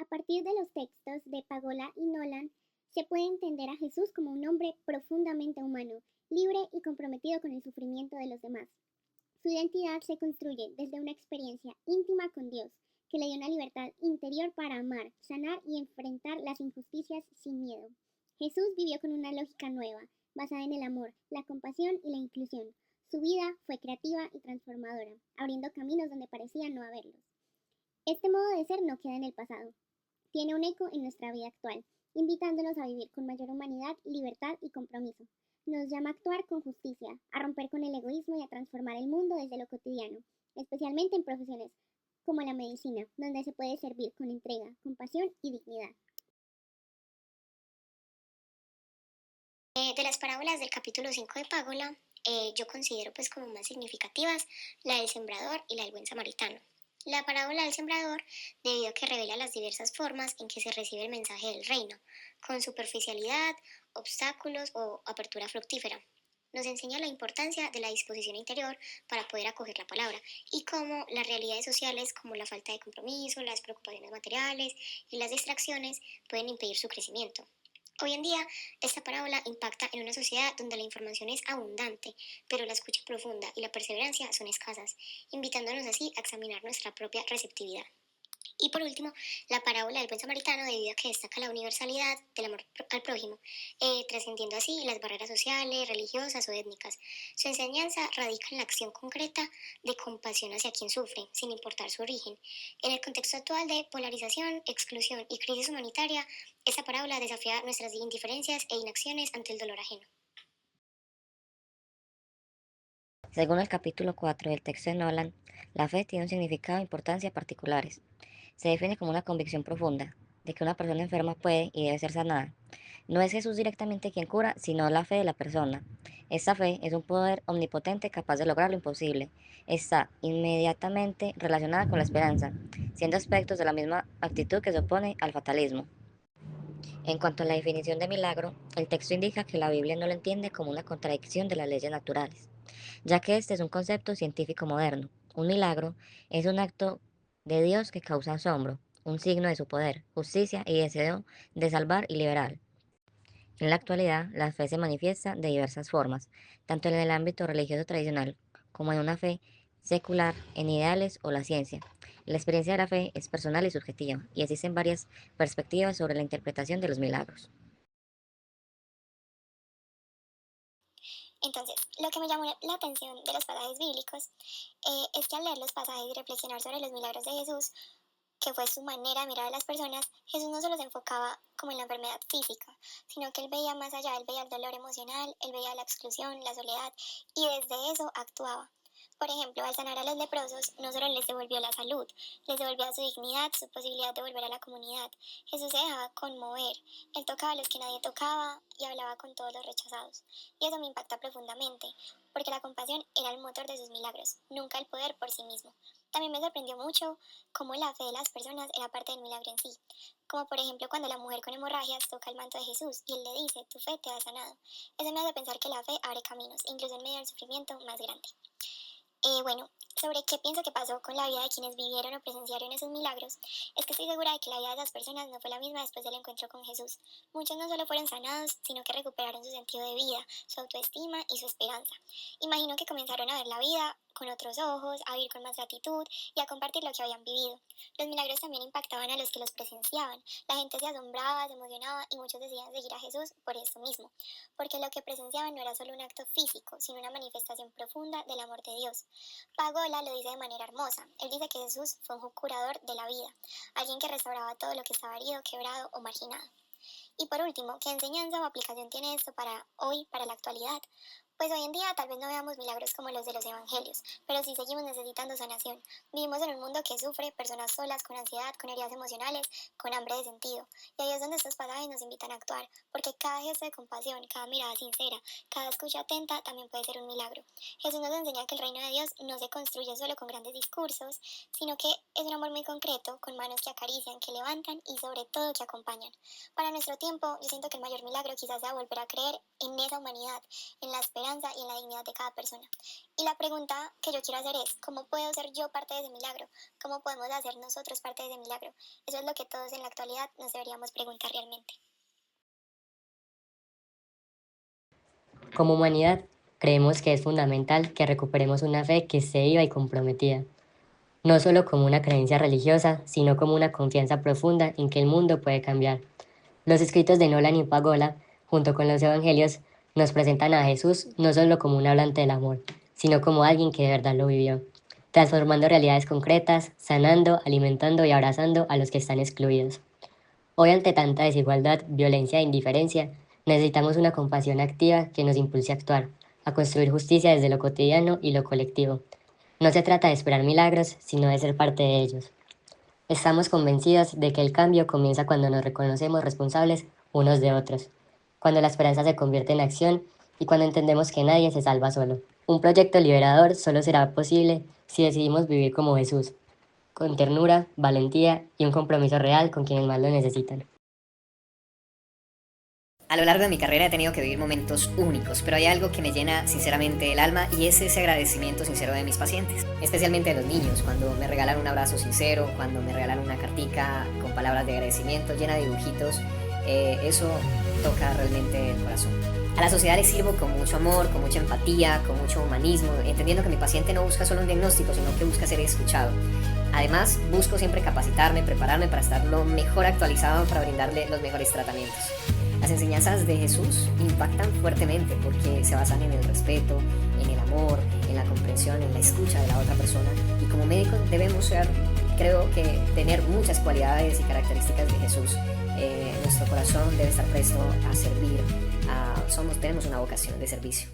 partir de los textos de Pagola y Nolan, se puede entender a Jesús como un hombre profundamente humano, libre y comprometido con el sufrimiento de los demás. Su identidad se construye desde una experiencia íntima con Dios, que le dio una libertad interior para amar, sanar y enfrentar las injusticias sin miedo. Jesús vivió con una lógica nueva, basada en el amor, la compasión y la inclusión. Su vida fue creativa y transformadora, abriendo caminos donde parecía no haberlos. Este modo de ser no queda en el pasado, tiene un eco en nuestra vida actual, invitándonos a vivir con mayor humanidad, libertad y compromiso. Nos llama a actuar con justicia, a romper con el egoísmo y a transformar el mundo desde lo cotidiano, especialmente en profesiones como la medicina, donde se puede servir con entrega, compasión y dignidad. De las parábolas del capítulo 5 de Págola, yo considero pues como más significativas la del sembrador y la del buen samaritano. La parábola del sembrador, debido a que revela las diversas formas en que se recibe el mensaje del reino, con superficialidad, obstáculos o apertura fructífera. Nos enseña la importancia de la disposición interior para poder acoger la palabra y cómo las realidades sociales como la falta de compromiso, las preocupaciones materiales y las distracciones pueden impedir su crecimiento. Hoy en día, esta parábola impacta en una sociedad donde la información es abundante, pero la escucha profunda y la perseverancia son escasas, invitándonos así a examinar nuestra propia receptividad. Y por último, la parábola del buen samaritano, debido a que destaca la universalidad del amor al prójimo, trascendiendo así las barreras sociales, religiosas o étnicas. Su enseñanza radica en la acción concreta de compasión hacia quien sufre, sin importar su origen. En el contexto actual de polarización, exclusión y crisis humanitaria, esta parábola desafía nuestras indiferencias e inacciones ante el dolor ajeno. Según el capítulo 4 del texto de Nolan, la fe tiene un significado e importancia particulares. Se define como una convicción profunda de que una persona enferma puede y debe ser sanada. No es Jesús directamente quien cura, sino la fe de la persona. Esta fe es un poder omnipotente capaz de lograr lo imposible. Está inmediatamente relacionada con la esperanza, siendo aspectos de la misma actitud que se opone al fatalismo. En cuanto a la definición de milagro, el texto indica que la Biblia no lo entiende como una contradicción de las leyes naturales, ya que este es un concepto científico moderno. Un milagro es un acto de Dios que causa asombro, un signo de su poder, justicia y deseo de salvar y liberar. En la actualidad, la fe se manifiesta de diversas formas, tanto en el ámbito religioso tradicional como en una fe secular, en ideales o la ciencia. La experiencia de la fe es personal y subjetiva, y existen varias perspectivas sobre la interpretación de los milagros. Entonces, lo que me llamó la atención de los pasajes bíblicos es que al leer los pasajes y reflexionar sobre los milagros de Jesús, que fue su manera de mirar a las personas, Jesús no solo se enfocaba como en la enfermedad física, sino que él veía más allá, él veía el dolor emocional, él veía la exclusión, la soledad, y desde eso actuaba. Por ejemplo, al sanar a los leprosos, no solo les devolvió la salud, les devolvió su dignidad, su posibilidad de volver a la comunidad. Jesús se dejaba conmover, él tocaba a los que nadie tocaba y hablaba con todos los rechazados. Y eso me impacta profundamente, porque la compasión era el motor de sus milagros, nunca el poder por sí mismo. También me sorprendió mucho cómo la fe de las personas era parte del milagro en sí. Como por ejemplo cuando la mujer con hemorragias toca el manto de Jesús y él le dice, tu fe te ha sanado. Eso me hace pensar que la fe abre caminos, incluso en medio del sufrimiento más grande. Bueno, sobre qué pienso que pasó con la vida de quienes vivieron o presenciaron esos milagros, es que estoy segura de que la vida de esas personas no fue la misma después del encuentro con Jesús. Muchos no solo fueron sanados, sino que recuperaron su sentido de vida, su autoestima y su esperanza. Imagino que comenzaron a ver la vida con otros ojos, a vivir con más gratitud y a compartir lo que habían vivido. Los milagros también impactaban a los que los presenciaban. La gente se asombraba, se emocionaba y muchos decían seguir a Jesús por eso mismo, porque lo que presenciaban no era solo un acto físico, sino una manifestación profunda del amor de Dios. Pagola lo dice de manera hermosa. Él dice que Jesús fue un curador de la vida, alguien que restauraba todo lo que estaba herido, quebrado o marginado. Y por último, ¿qué enseñanza o aplicación tiene esto para hoy, para la actualidad? Pues hoy en día tal vez no veamos milagros como los de los evangelios, pero sí seguimos necesitando sanación. Vivimos en un mundo que sufre, personas solas, con ansiedad, con heridas emocionales, con hambre de sentido. Y ahí es donde estos pasajes nos invitan a actuar, porque cada gesto de compasión, cada mirada sincera, cada escucha atenta también puede ser un milagro. Jesús nos enseña que el reino de Dios no se construye solo con grandes discursos, sino que es un amor muy concreto, con manos que acarician, que levantan y sobre todo que acompañan. Para nuestro tiempo, yo siento que el mayor milagro quizás sea volver a creer en esa humanidad, en la esperanza esperanza y en la dignidad de cada persona. Y la pregunta que yo quiero hacer es, ¿cómo puedo ser yo parte de ese milagro? ¿Cómo podemos hacer nosotros parte de ese milagro? Eso es lo que todos en la actualidad nos deberíamos preguntar realmente. Como humanidad, creemos que es fundamental que recuperemos una fe que esté viva y comprometida, no solo como una creencia religiosa, sino como una confianza profunda en que el mundo puede cambiar. Los escritos de Nolan y Pagola, junto con los evangelios, nos presentan a Jesús no solo como un hablante del amor, sino como alguien que de verdad lo vivió, transformando realidades concretas, sanando, alimentando y abrazando a los que están excluidos. Hoy, ante tanta desigualdad, violencia e indiferencia, necesitamos una compasión activa que nos impulse a actuar, a construir justicia desde lo cotidiano y lo colectivo. No se trata de esperar milagros, sino de ser parte de ellos. Estamos convencidos de que el cambio comienza cuando nos reconocemos responsables unos de otros, cuando la esperanza se convierte en acción y cuando entendemos que nadie se salva solo. Un proyecto liberador solo será posible si decidimos vivir como Jesús, con ternura, valentía y un compromiso real con quienes más lo necesitan. A lo largo de mi carrera he tenido que vivir momentos únicos, pero hay algo que me llena sinceramente el alma y es ese agradecimiento sincero de mis pacientes, especialmente de los niños, cuando me regalan un abrazo sincero, cuando me regalan una cartica con palabras de agradecimiento llena de dibujitos, eso toca realmente el corazón. A la sociedad le sirvo con mucho amor, con mucha empatía, con mucho humanismo, entendiendo que mi paciente no busca solo un diagnóstico, sino que busca ser escuchado. Además, busco siempre capacitarme, prepararme para estar lo mejor actualizado para brindarle los mejores tratamientos. Las enseñanzas de Jesús impactan fuertemente porque se basan en el respeto, en el amor, en la comprensión, en la escucha de la otra persona. Y como médicos debemos creo que tener muchas cualidades y características de Jesús. Nuestro corazón debe estar presto a servir. Tenemos una vocación de servicio.